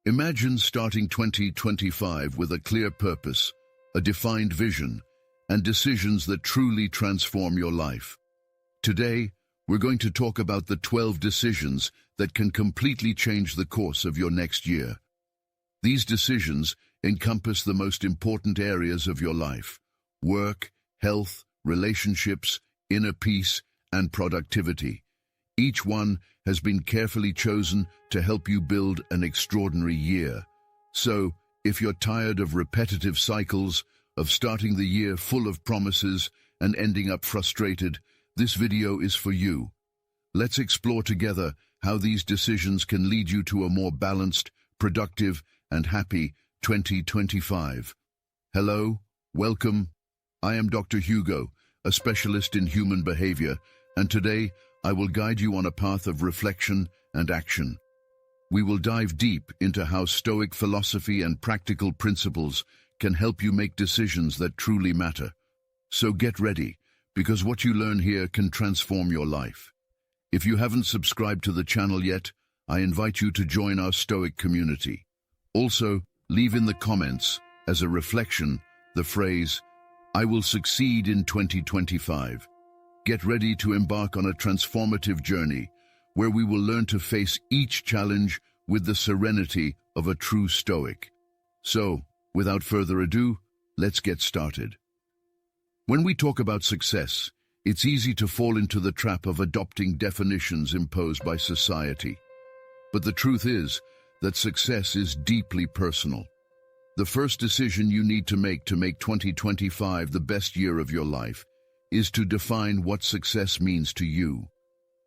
Imagine starting 2025 with a clear purpose, a defined vision, and decisions that truly transform your life. Today, we're going to talk about the 12 decisions that can completely change the course of your next year. These decisions encompass the most important areas of your life: work, health, relationships, inner peace, and productivity. Each one has been carefully chosen to help you build an extraordinary year. So, if you're tired of repetitive cycles, of starting the year full of promises and ending up frustrated, this video is for you. Let's explore together how these decisions can lead you to a more balanced, productive, and happy 2025. Hello, welcome. I am Dr. Hugo, a specialist in human behavior, and today I will guide you on a path of reflection and action. We will dive deep into how Stoic philosophy and practical principles can help you make decisions that truly matter. So get ready, because what you learn here can transform your life. If you haven't subscribed to the channel yet, I invite you to join our Stoic community. Also, leave in the comments, as a reflection, the phrase, "I will succeed in 2025. Get ready to embark on a transformative journey where we will learn to face each challenge with the serenity of a true Stoic. So, without further ado, let's get started. When we talk about success, it's easy to fall into the trap of adopting definitions imposed by society. But the truth is that success is deeply personal. The first decision you need to make 2025 the best year of your life is to define what success means to you.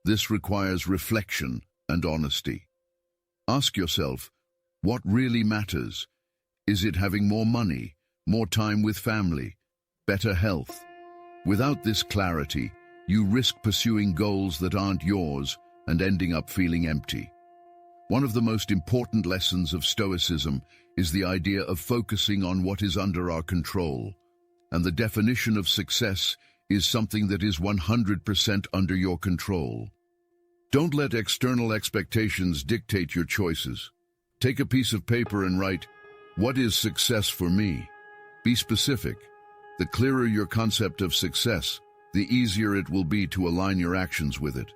This requires reflection and honesty. Ask yourself, what really matters? Is it having more money, more time with family, better health? Without this clarity, you risk pursuing goals that aren't yours and ending up feeling empty. One of the most important lessons of Stoicism is the idea of focusing on what is under our control, and the definition of success is something that is 100% under your control. Don't let external expectations dictate your choices. Take a piece of paper and write, "What is success for me?" Be specific. The clearer your concept of success, the easier it will be to align your actions with it.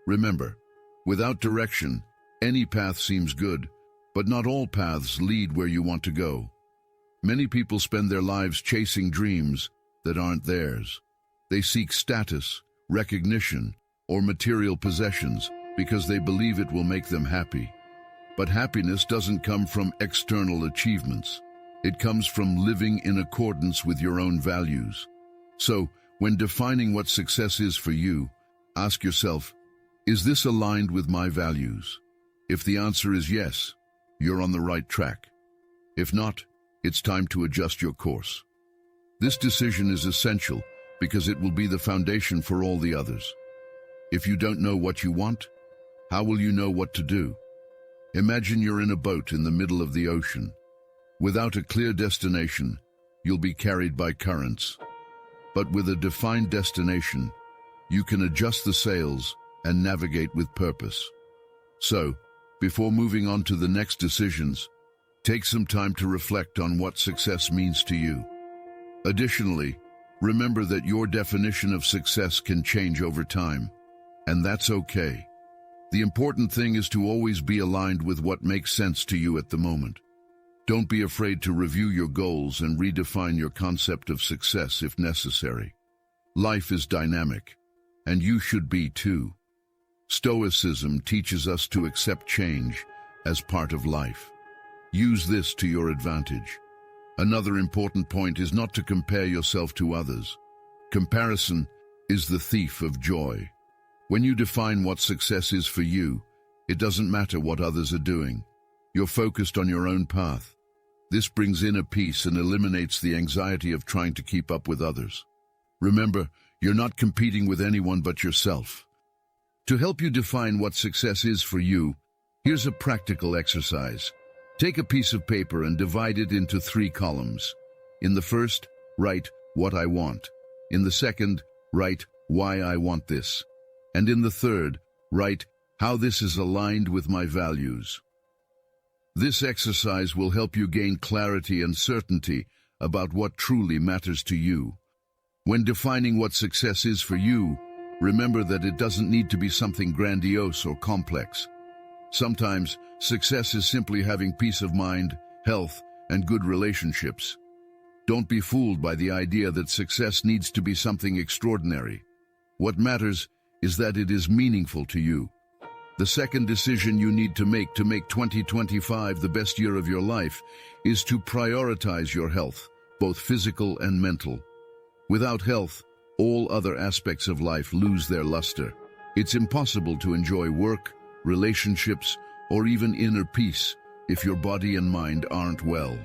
Remember, without direction, any path seems good, but not all paths lead where you want to go. Many people spend their lives chasing dreams that aren't theirs. They seek status, recognition, or material possessions because they believe it will make them happy. But happiness doesn't come from external achievements. It comes from living in accordance with your own values. So, when defining what success is for you, ask yourself, is this aligned with my values? If the answer is yes, you're on the right track. If not, it's time to adjust your course. This decision is essential because it will be the foundation for all the others. If you don't know what you want, how will you know what to do? Imagine you're in a boat in the middle of the ocean. Without a clear destination, you'll be carried by currents. But with a defined destination, you can adjust the sails and navigate with purpose. So, before moving on to the next decisions, take some time to reflect on what success means to you. Additionally, remember that your definition of success can change over time, and that's okay. The important thing is to always be aligned with what makes sense to you at the moment. Don't be afraid to review your goals and redefine your concept of success if necessary. Life is dynamic, and you should be too. Stoicism teaches us to accept change as part of life. Use this to your advantage. Another important point is not to compare yourself to others. Comparison is the thief of joy. When you define what success is for you, it doesn't matter what others are doing. You're focused on your own path. This brings inner peace and eliminates the anxiety of trying to keep up with others. Remember, you're not competing with anyone but yourself. To help you define what success is for you, here's a practical exercise. Take a piece of paper and divide it into 3 columns. In the first, write what I want. In the second, write why I want this. And in the third, write how this is aligned with my values. This exercise will help you gain clarity and certainty about what truly matters to you. When defining what success is for you, remember that it doesn't need to be something grandiose or complex. Sometimes, success is simply having peace of mind, health, and good relationships. Don't be fooled by the idea that success needs to be something extraordinary. What matters is that it is meaningful to you. The second decision you need to make 2025 the best year of your life is to prioritize your health, both physical and mental. Without health, all other aspects of life lose their luster. It's impossible to enjoy work, relationships, or even inner peace if your body and mind aren't well.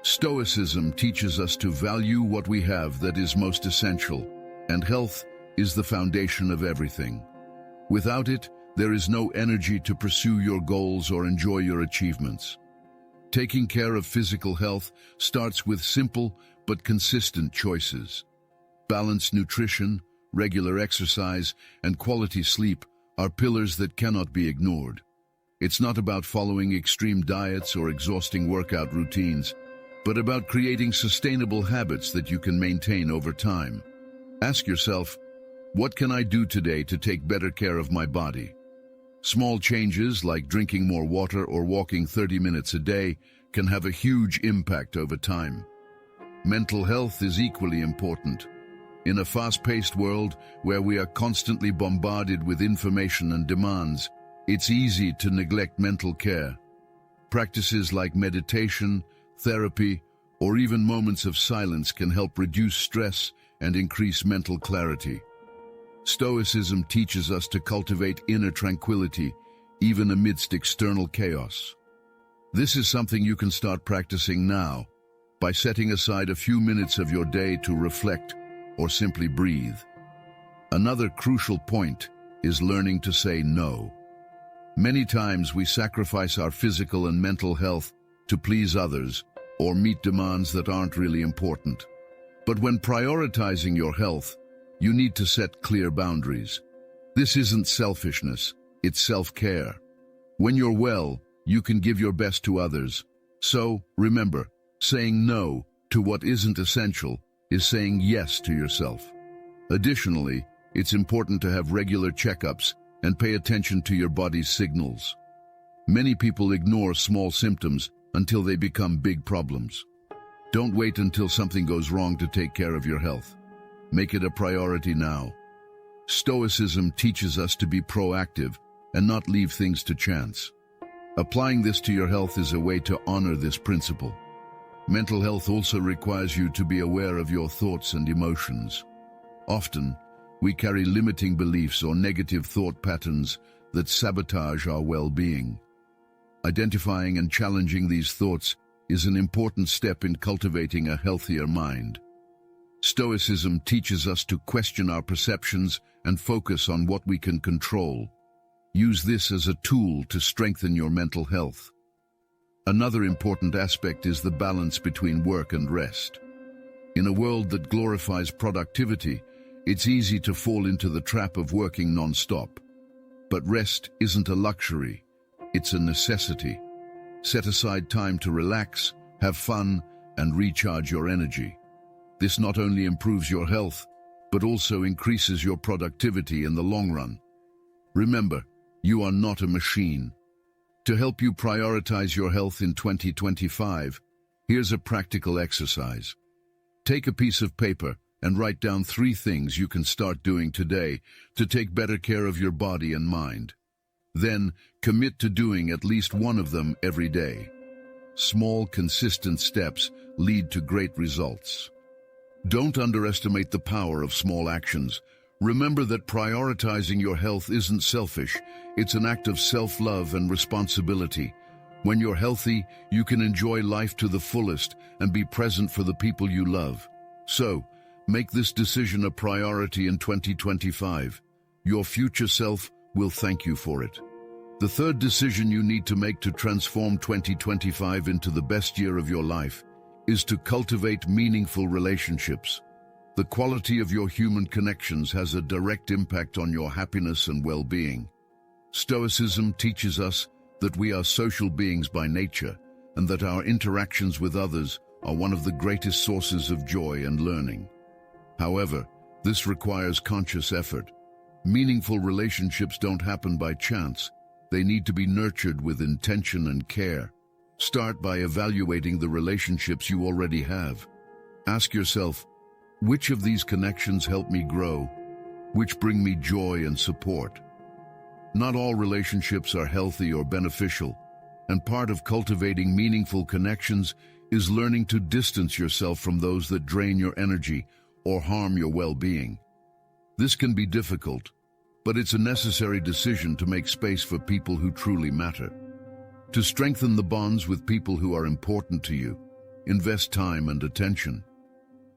Stoicism teaches us to value what we have that is most essential, and health is the foundation of everything. Without it, there is no energy to pursue your goals or enjoy your achievements. Taking care of physical health starts with simple but consistent choices. Balanced nutrition, regular exercise, and quality sleep are pillars that cannot be ignored. It's not about following extreme diets or exhausting workout routines, but about creating sustainable habits that you can maintain over time. Ask yourself, what can I do today to take better care of my body? Small changes like drinking more water or walking 30 minutes a day can have a huge impact over time. Mental health is equally important. In a fast-paced world where we are constantly bombarded with information and demands, it's easy to neglect mental care. Practices like meditation, therapy, or even moments of silence can help reduce stress and increase mental clarity. Stoicism teaches us to cultivate inner tranquility, even amidst external chaos. This is something you can start practicing now, by setting aside a few minutes of your day to reflect or simply breathe. Another crucial point is learning to say no. Many times we sacrifice our physical and mental health to please others or meet demands that aren't really important. But when prioritizing your health, you need to set clear boundaries. This isn't selfishness, it's self-care. When you're well, you can give your best to others. So, remember, saying no to what isn't essential is saying yes to yourself. Additionally, it's important to have regular checkups and pay attention to your body's signals. Many people ignore small symptoms until they become big problems. Don't wait until something goes wrong to take care of your health. Make it a priority now. Stoicism teaches us to be proactive and not leave things to chance. Applying this to your health is a way to honor this principle. Mental health also requires you to be aware of your thoughts and emotions. Often, we carry limiting beliefs or negative thought patterns that sabotage our well-being. Identifying and challenging these thoughts is an important step in cultivating a healthier mind. Stoicism teaches us to question our perceptions and focus on what we can control. Use this as a tool to strengthen your mental health. Another important aspect is the balance between work and rest. In a world that glorifies productivity, it's easy to fall into the trap of working non-stop. But rest isn't a luxury, it's a necessity. Set aside time to relax, have fun, and recharge your energy. This not only improves your health, but also increases your productivity in the long run. Remember, you are not a machine. To help you prioritize your health in 2025, here's a practical exercise. Take a piece of paper and write down 3 things you can start doing today to take better care of your body and mind. Then, commit to doing at least one of them every day. Small, consistent steps lead to great results. Don't underestimate the power of small actions. Remember that prioritizing your health isn't selfish. It's an act of self-love and responsibility. When you're healthy, you can enjoy life to the fullest and be present for the people you love. So, make this decision a priority in 2025. Your future self will thank you for it. The third decision you need to make to transform 2025 into the best year of your life is to cultivate meaningful relationships. The quality of your human connections has a direct impact on your happiness and well-being. Stoicism teaches us that we are social beings by nature and that our interactions with others are one of the greatest sources of joy and learning. However, this requires conscious effort. Meaningful relationships don't happen by chance. They need to be nurtured with intention and care. Start by evaluating the relationships you already have. Ask yourself, which of these connections help me grow? Which bring me joy and support? Not all relationships are healthy or beneficial, and part of cultivating meaningful connections is learning to distance yourself from those that drain your energy or harm your well-being. This can be difficult, but it's a necessary decision to make space for people who truly matter. To strengthen the bonds with people who are important to you, invest time and attention.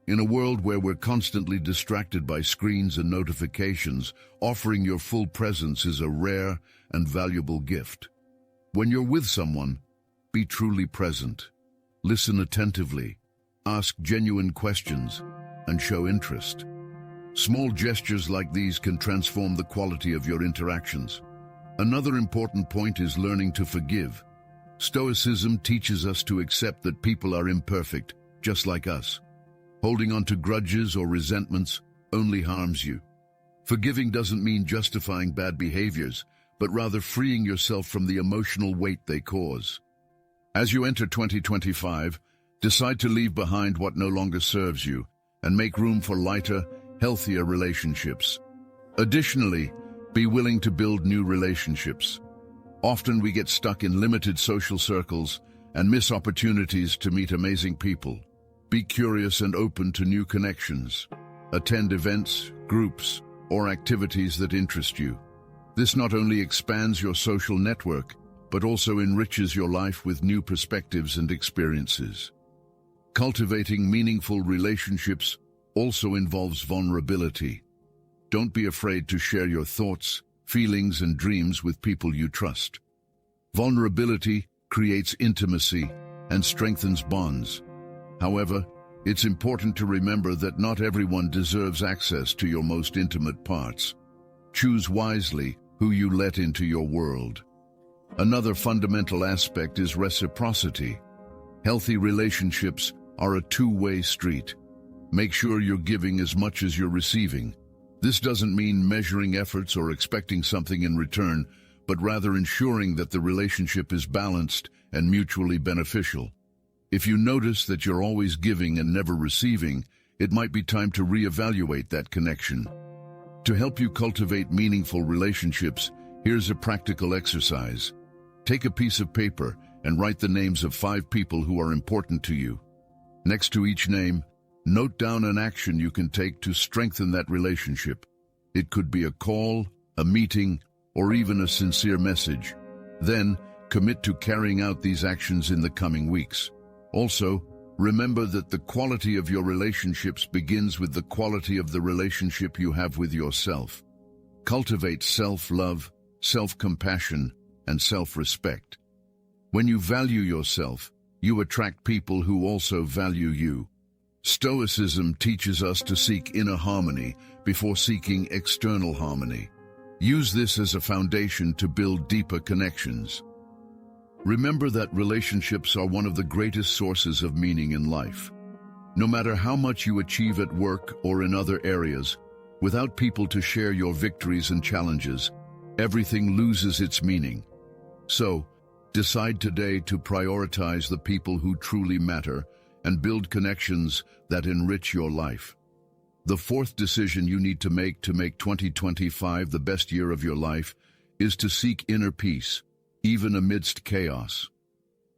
In a world where we're constantly distracted by screens and notifications, offering your full presence is a rare and valuable gift. When you're with someone, be truly present. Listen attentively, ask genuine questions, and show interest. Small gestures like these can transform the quality of your interactions. Another important point is learning to forgive. Stoicism teaches us to accept that people are imperfect, just like us. Holding on to grudges or resentments only harms you. Forgiving doesn't mean justifying bad behaviors, but rather freeing yourself from the emotional weight they cause. As you enter 2025, decide to leave behind what no longer serves you and make room for lighter, healthier relationships. Additionally, be willing to build new relationships. Often we get stuck in limited social circles and miss opportunities to meet amazing people. Be curious and open to new connections. Attend events, groups, or activities that interest you. This not only expands your social network, but also enriches your life with new perspectives and experiences. Cultivating meaningful relationships also involves vulnerability. Don't be afraid to share your thoughts, feelings, and dreams with people you trust. Vulnerability creates intimacy and strengthens bonds. However, it's important to remember that not everyone deserves access to your most intimate parts. Choose wisely who you let into your world. Another fundamental aspect is reciprocity. Healthy relationships are a two-way street. Make sure you're giving as much as you're receiving. This doesn't mean measuring efforts or expecting something in return, but rather ensuring that the relationship is balanced and mutually beneficial. If you notice that you're always giving and never receiving, it might be time to reevaluate that connection. To help you cultivate meaningful relationships, here's a practical exercise. Take a piece of paper and write the names of 5 people who are important to you. Next to each name, note down an action you can take to strengthen that relationship. It could be a call, a meeting, or even a sincere message. Then, commit to carrying out these actions in the coming weeks. Also, remember that the quality of your relationships begins with the quality of the relationship you have with yourself. Cultivate self-love, self-compassion, and self-respect. When you value yourself, you attract people who also value you. Stoicism teaches us to seek inner harmony before seeking external harmony. Use this as a foundation to build deeper connections. Remember that relationships are one of the greatest sources of meaning in life. No matter how much you achieve at work or in other areas, without people to share your victories and challenges, everything loses its meaning. So, decide today to prioritize the people who truly matter and build connections that enrich your life. The fourth decision you need to make 2025 the best year of your life is to seek inner peace, even amidst chaos.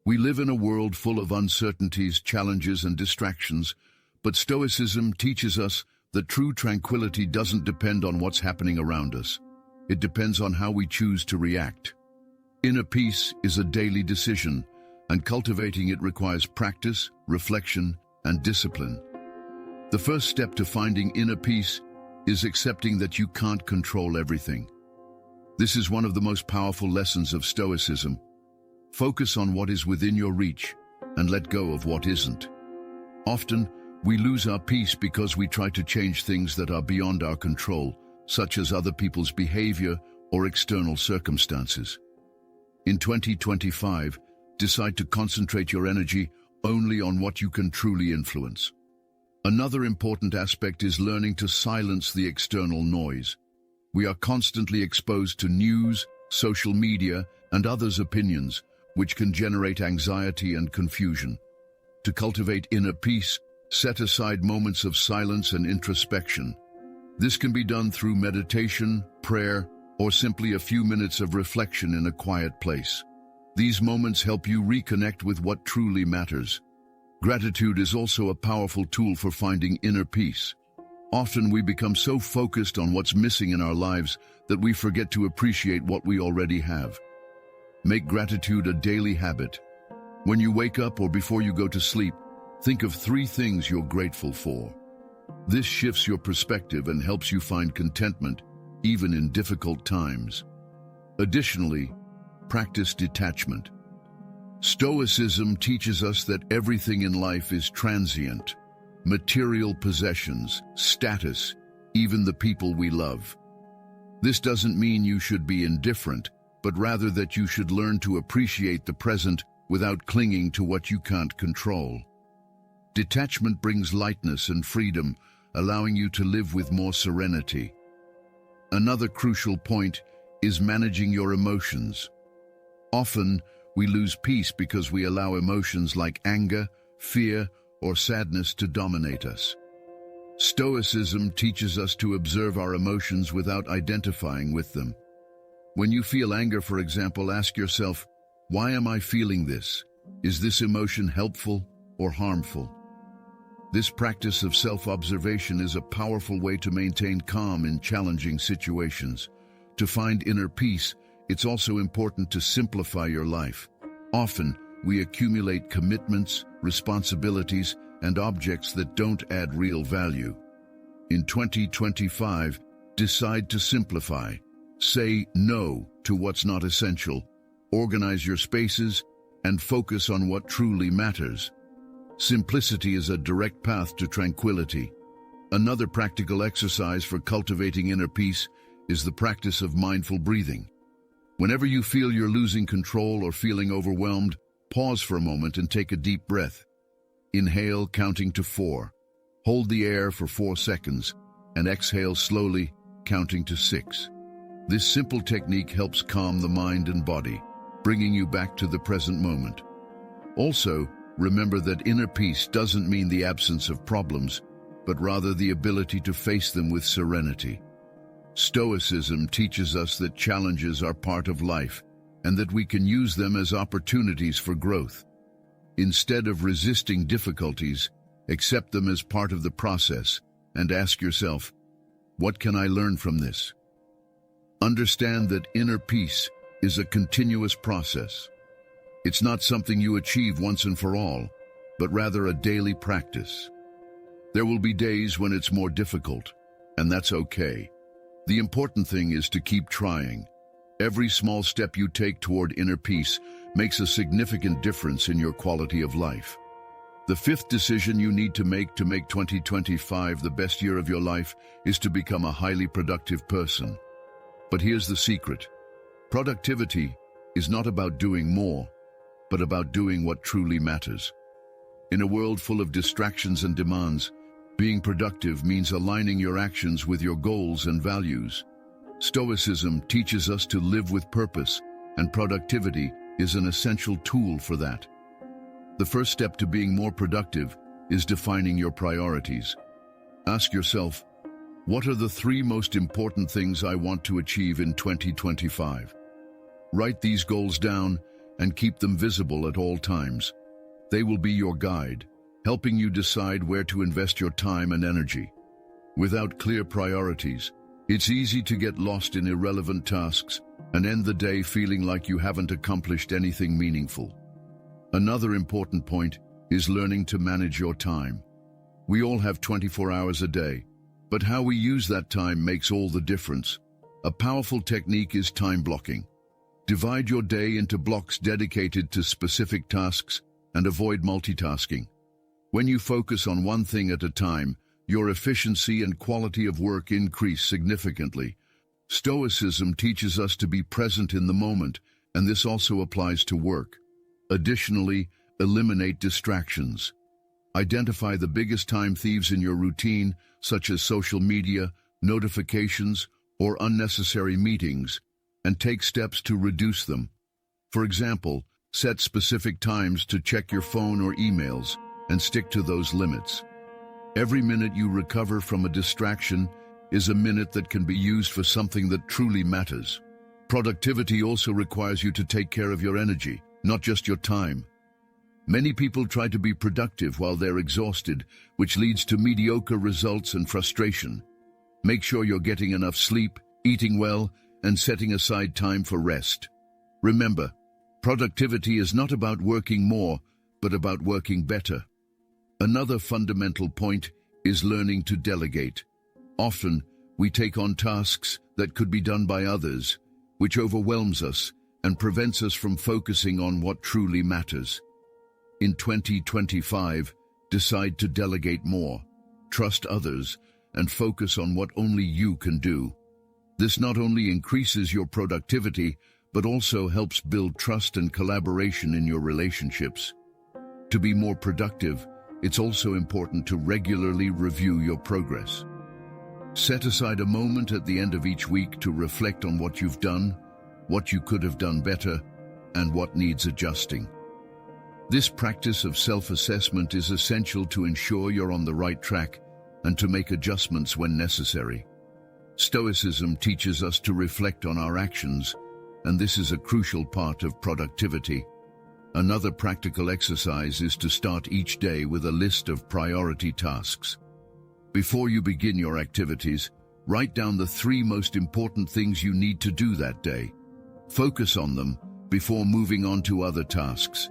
We live in a world full of uncertainties, challenges, and distractions, but Stoicism teaches us that true tranquility doesn't depend on what's happening around us. It depends on how we choose to react. Inner peace is a daily decision, and cultivating it requires practice, reflection, and discipline. The first step to finding inner peace is accepting that you can't control everything. This is one of the most powerful lessons of Stoicism. Focus on what is within your reach and let go of what isn't. Often, we lose our peace because we try to change things that are beyond our control, such as other people's behavior or external circumstances. In 2025, decide to concentrate your energy only on what you can truly influence. Another important aspect is learning to silence the external noise. We are constantly exposed to news, social media, and others' opinions, which can generate anxiety and confusion. To cultivate inner peace, set aside moments of silence and introspection. This can be done through meditation, prayer, or simply a few minutes of reflection in a quiet place. These moments help you reconnect with what truly matters. Gratitude is also a powerful tool for finding inner peace. Often we become so focused on what's missing in our lives that we forget to appreciate what we already have. Make gratitude a daily habit. When you wake up or before you go to sleep, think of 3 things you're grateful for. This shifts your perspective and helps you find contentment, even in difficult times. Additionally, practice detachment. Stoicism teaches us that everything in life is transient. Material possessions, status, even the people we love. This doesn't mean you should be indifferent, but rather that you should learn to appreciate the present without clinging to what you can't control. Detachment brings lightness and freedom, allowing you to live with more serenity. Another crucial point is managing your emotions. Often, we lose peace because we allow emotions like anger, fear, or sadness to dominate us. Stoicism teaches us to observe our emotions without identifying with them. When you feel anger, for example, ask yourself, why am I feeling this? Is this emotion helpful or harmful? This practice of self-observation is a powerful way to maintain calm in challenging situations. To find inner peace, it's also important to simplify your life. Often, we accumulate commitments, responsibilities, and objects that don't add real value. In 2025, decide to simplify. Say no to what's not essential, organize your spaces, and focus on what truly matters. Simplicity is a direct path to tranquility. Another practical exercise for cultivating inner peace is the practice of mindful breathing. Whenever you feel you're losing control or feeling overwhelmed, pause for a moment and take a deep breath. Inhale, counting to 4. Hold the air for 4 seconds, and exhale slowly, counting to 6. This simple technique helps calm the mind and body, bringing you back to the present moment. Also, remember that inner peace doesn't mean the absence of problems, but rather the ability to face them with serenity. Stoicism teaches us that challenges are part of life, and that we can use them as opportunities for growth. Instead of resisting difficulties, accept them as part of the process and ask yourself, what can I learn from this? Understand that inner peace is a continuous process. It's not something you achieve once and for all, but rather a daily practice. There will be days when it's more difficult, and that's okay. The important thing is to keep trying. Every small step you take toward inner peace makes a significant difference in your quality of life. The 5th decision you need to make 2025 the best year of your life is to become a highly productive person. But here's the secret. Productivity is not about doing more, but about doing what truly matters. In a world full of distractions and demands, being productive means aligning your actions with your goals and values. Stoicism teaches us to live with purpose, and productivity is an essential tool for that. The first step to being more productive is defining your priorities. Ask yourself, what are the 3 most important things I want to achieve in 2025? Write these goals down and keep them visible at all times. They will be your guide, helping you decide where to invest your time and energy. Without clear priorities, it's easy to get lost in irrelevant tasks and end the day feeling like you haven't accomplished anything meaningful. Another important point is learning to manage your time. We all have 24 hours a day, but how we use that time makes all the difference. A powerful technique is time blocking. Divide your day into blocks dedicated to specific tasks and avoid multitasking. When you focus on one thing at a time, your efficiency and quality of work increase significantly. Stoicism teaches us to be present in the moment and this also applies to work. Additionally, eliminate distractions. Identify the biggest time thieves in your routine, such as social media, notifications, or unnecessary meetings, and take steps to reduce them. For example, set specific times to check your phone or emails, and stick to those limits. Every minute you recover from a distraction is a minute that can be used for something that truly matters. Productivity also requires you to take care of your energy, not just your time. Many people try to be productive while they're exhausted, which leads to mediocre results and frustration. Make sure you're getting enough sleep, eating well, and setting aside time for rest. Remember, productivity is not about working more, but about working better. Another fundamental point is learning to delegate. Often, we take on tasks that could be done by others, which overwhelms us and prevents us from focusing on what truly matters. In 2025, decide to delegate more, trust others, and focus on what only you can do. This not only increases your productivity, but also helps build trust and collaboration in your relationships. To be more productive, it's also important to regularly review your progress. Set aside a moment at the end of each week to reflect on what you've done, what you could have done better, and what needs adjusting. This practice of self-assessment is essential to ensure you're on the right track and to make adjustments when necessary. Stoicism teaches us to reflect on our actions, and this is a crucial part of productivity. Another practical exercise is to start each day with a list of priority tasks. Before you begin your activities, write down the 3 most important things you need to do that day. Focus on them before moving on to other tasks.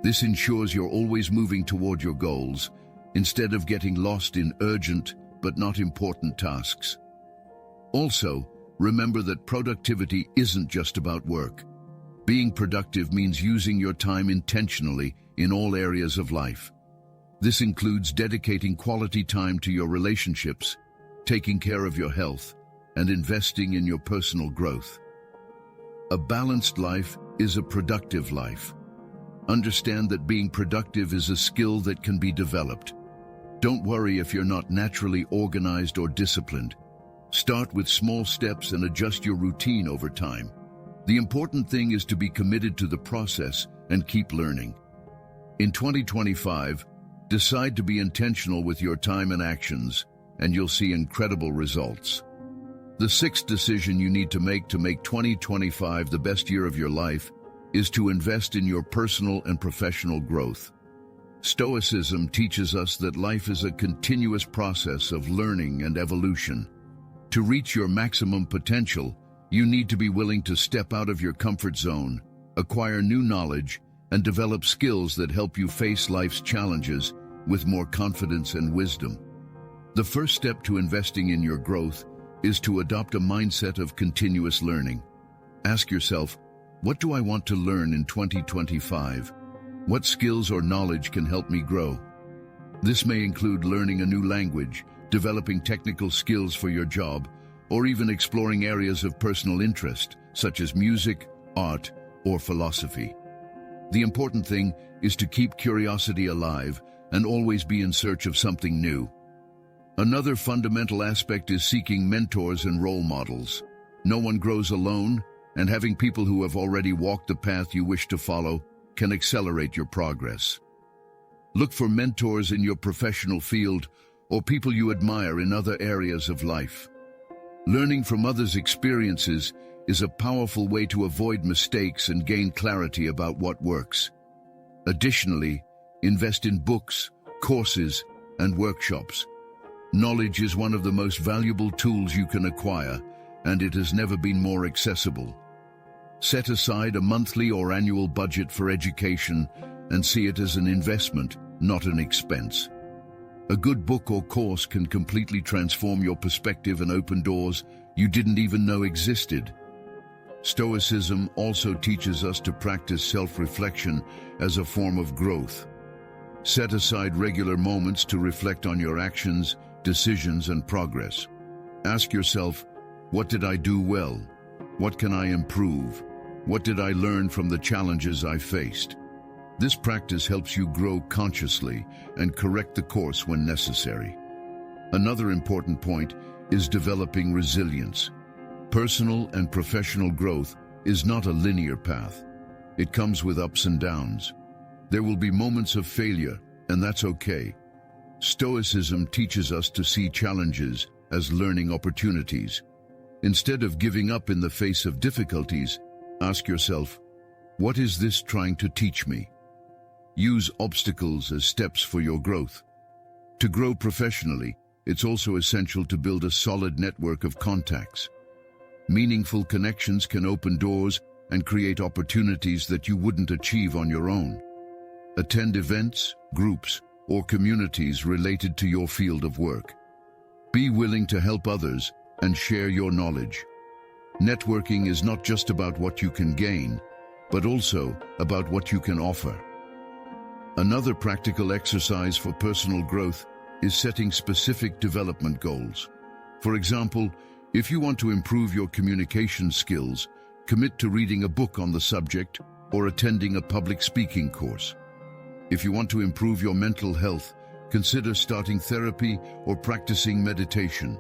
This ensures you're always moving toward your goals, instead of getting lost in urgent but not important tasks. Also, remember that productivity isn't just about work. Being productive means using your time intentionally in all areas of life. This includes dedicating quality time to your relationships, taking care of your health, and investing in your personal growth. A balanced life is a productive life. Understand that being productive is a skill that can be developed. Don't worry if you're not naturally organized or disciplined. Start with small steps and adjust your routine over time. The important thing is to be committed to the process and keep learning. In 2025, decide to be intentional with your time and actions, and you'll see incredible results. The 6th decision you need to make 2025 the best year of your life is to invest in your personal and professional growth. Stoicism teaches us that life is a continuous process of learning and evolution. To reach your maximum potential, you need to be willing to step out of your comfort zone, acquire new knowledge, and develop skills that help you face life's challenges with more confidence and wisdom. The first step to investing in your growth is to adopt a mindset of continuous learning. Ask yourself, what do I want to learn in 2025? What skills or knowledge can help me grow? This may include learning a new language, developing technical skills for your job, or even exploring areas of personal interest, such as music, art, or philosophy. The important thing is to keep curiosity alive and always be in search of something new. Another fundamental aspect is seeking mentors and role models. No one grows alone, and having people who have already walked the path you wish to follow can accelerate your progress. Look for mentors in your professional field or people you admire in other areas of life. Learning from others' experiences is a powerful way to avoid mistakes and gain clarity about what works. Additionally, invest in books, courses, and workshops. Knowledge is one of the most valuable tools you can acquire, and it has never been more accessible. Set aside a monthly or annual budget for education and see it as an investment, not an expense. A good book or course can completely transform your perspective and open doors you didn't even know existed. Stoicism also teaches us to practice self-reflection as a form of growth. Set aside regular moments to reflect on your actions, decisions, and progress. Ask yourself, what did I do well? What can I improve? What did I learn from the challenges I faced? This practice helps you grow consciously and correct the course when necessary. Another important point is developing resilience. Personal and professional growth is not a linear path. It comes with ups and downs. There will be moments of failure, and that's okay. Stoicism teaches us to see challenges as learning opportunities. Instead of giving up in the face of difficulties, ask yourself, what is this trying to teach me? Use obstacles as steps for your growth. To grow professionally, it's also essential to build a solid network of contacts. Meaningful connections can open doors and create opportunities that you wouldn't achieve on your own. Attend events, groups, or communities related to your field of work. Be willing to help others and share your knowledge. Networking is not just about what you can gain, but also about what you can offer. Another practical exercise for personal growth is setting specific development goals. For example, if you want to improve your communication skills, commit to reading a book on the subject or attending a public speaking course. If you want to improve your mental health, consider starting therapy or practicing meditation.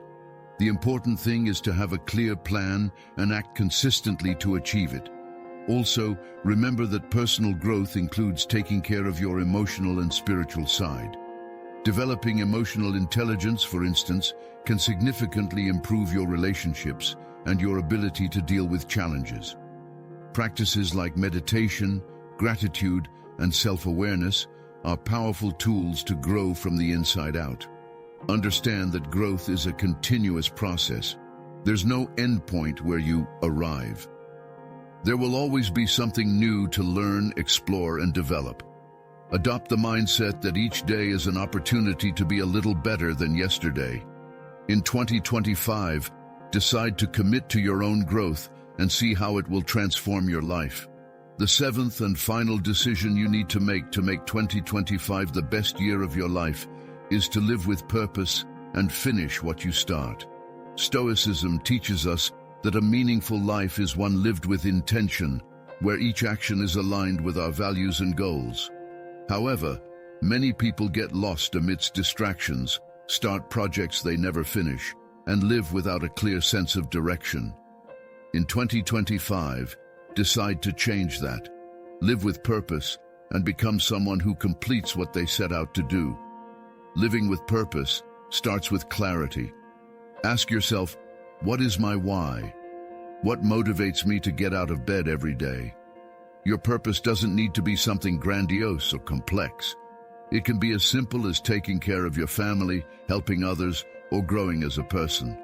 The important thing is to have a clear plan and act consistently to achieve it. Also, remember that personal growth includes taking care of your emotional and spiritual side. Developing emotional intelligence, for instance, can significantly improve your relationships and your ability to deal with challenges. Practices like meditation, gratitude, and self-awareness are powerful tools to grow from the inside out. Understand that growth is a continuous process. There's no end point where you arrive. There will always be something new to learn, explore, and develop. Adopt the mindset that each day is an opportunity to be a little better than yesterday. In 2025, decide to commit to your own growth and see how it will transform your life. The seventh and final decision you need to make 2025 the best year of your life is to live with purpose and finish what you start. Stoicism teaches us that a meaningful life is one lived with intention, where each action is aligned with our values and goals. However, many people get lost amidst distractions, start projects they never finish, and live without a clear sense of direction. In 2025, decide to change that. Live with purpose and become someone who completes what they set out to do. Living with purpose starts with clarity. Ask yourself, what is my why? What motivates me to get out of bed every day? Your purpose doesn't need to be something grandiose or complex. It can be as simple as taking care of your family, helping others, or growing as a person.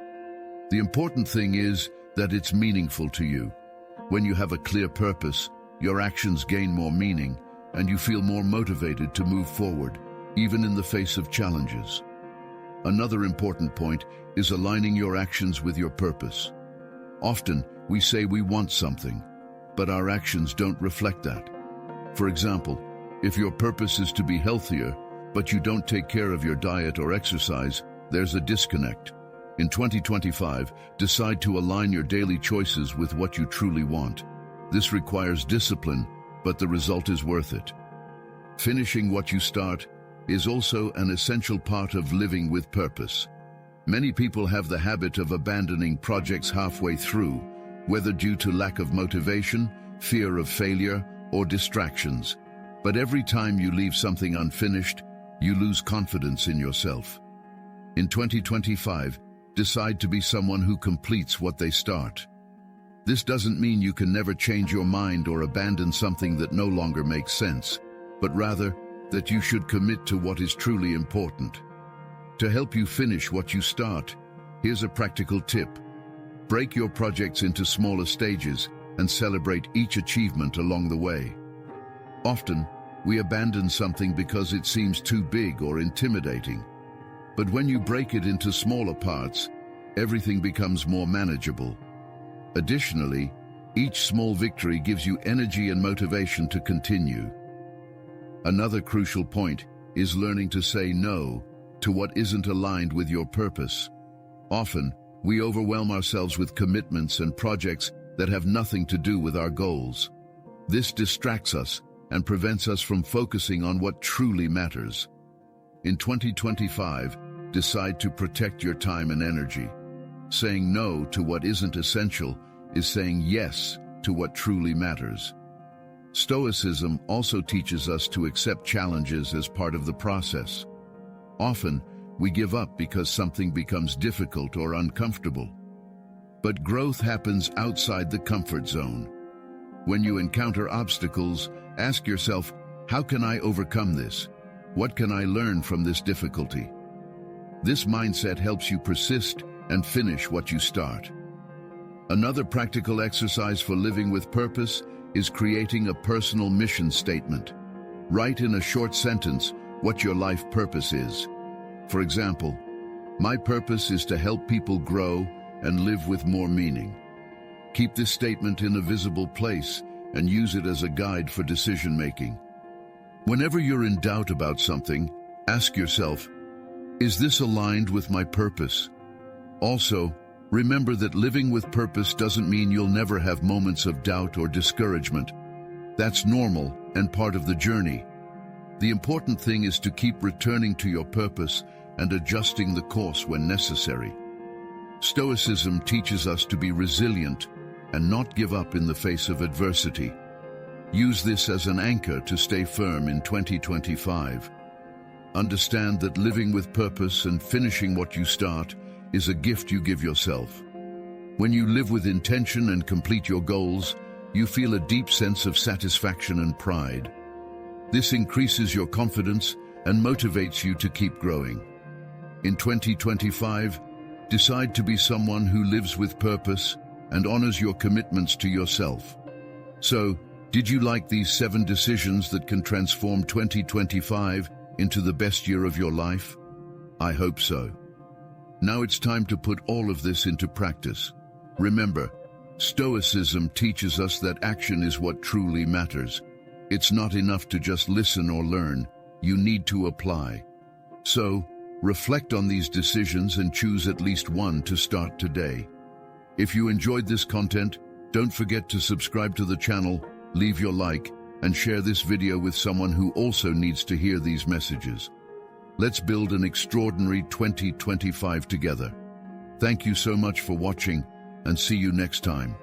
The important thing is that it's meaningful to you. When you have a clear purpose, your actions gain more meaning, and you feel more motivated to move forward, even in the face of challenges. Another important point is aligning your actions with your purpose. Often, we say we want something, but our actions don't reflect that. For example, if your purpose is to be healthier, but you don't take care of your diet or exercise, there's a disconnect. In 2025, decide to align your daily choices with what you truly want. This requires discipline, but the result is worth it. Finishing what you start is also an essential part of living with purpose. Many people have the habit of abandoning projects halfway through, whether due to lack of motivation, fear of failure, or distractions. But every time you leave something unfinished, you lose confidence in yourself. In 2025, decide to be someone who completes what they start. This doesn't mean you can never change your mind or abandon something that no longer makes sense, but rather that you should commit to what is truly important. To help you finish what you start, here's a practical tip. Break your projects into smaller stages and celebrate each achievement along the way. Often, we abandon something because it seems too big or intimidating. But when you break it into smaller parts, everything becomes more manageable. Additionally, each small victory gives you energy and motivation to continue. Another crucial point is learning to say no to what isn't aligned with your purpose. Often, we overwhelm ourselves with commitments and projects that have nothing to do with our goals. This distracts us and prevents us from focusing on what truly matters. In 2025, decide to protect your time and energy. Saying no to what isn't essential is saying yes to what truly matters. Stoicism also teaches us to accept challenges as part of the process. Often, we give up because something becomes difficult or uncomfortable. But growth happens outside the comfort zone. When you encounter obstacles, ask yourself, how can I overcome this? What can I learn from this difficulty? This mindset helps you persist and finish what you start. Another practical exercise for living with purpose is creating a personal mission statement. Write in a short sentence what your life purpose is. For example, my purpose is to help people grow and live with more meaning. Keep this statement in a visible place and use it as a guide for decision-making. Whenever you're in doubt about something, ask yourself, is this aligned with my purpose? Also, remember that living with purpose doesn't mean you'll never have moments of doubt or discouragement. That's normal and part of the journey. The important thing is to keep returning to your purpose and adjusting the course when necessary. Stoicism teaches us to be resilient and not give up in the face of adversity. Use this as an anchor to stay firm in 2025. Understand that living with purpose and finishing what you start is a gift you give yourself. When you live with intention and complete your goals, you feel a deep sense of satisfaction and pride. This increases your confidence and motivates you to keep growing. In 2025, decide to be someone who lives with purpose and honors your commitments to yourself. So, did you like these 7 decisions that can transform 2025 into the best year of your life? I hope so. Now it's time to put all of this into practice. Remember, Stoicism teaches us that action is what truly matters. It's not enough to just listen or learn. You need to apply. So, reflect on these decisions and choose at least one to start today. If you enjoyed this content, don't forget to subscribe to the channel, leave your like, and share this video with someone who also needs to hear these messages. Let's build an extraordinary 2025 together. Thank you so much for watching, and see you next time.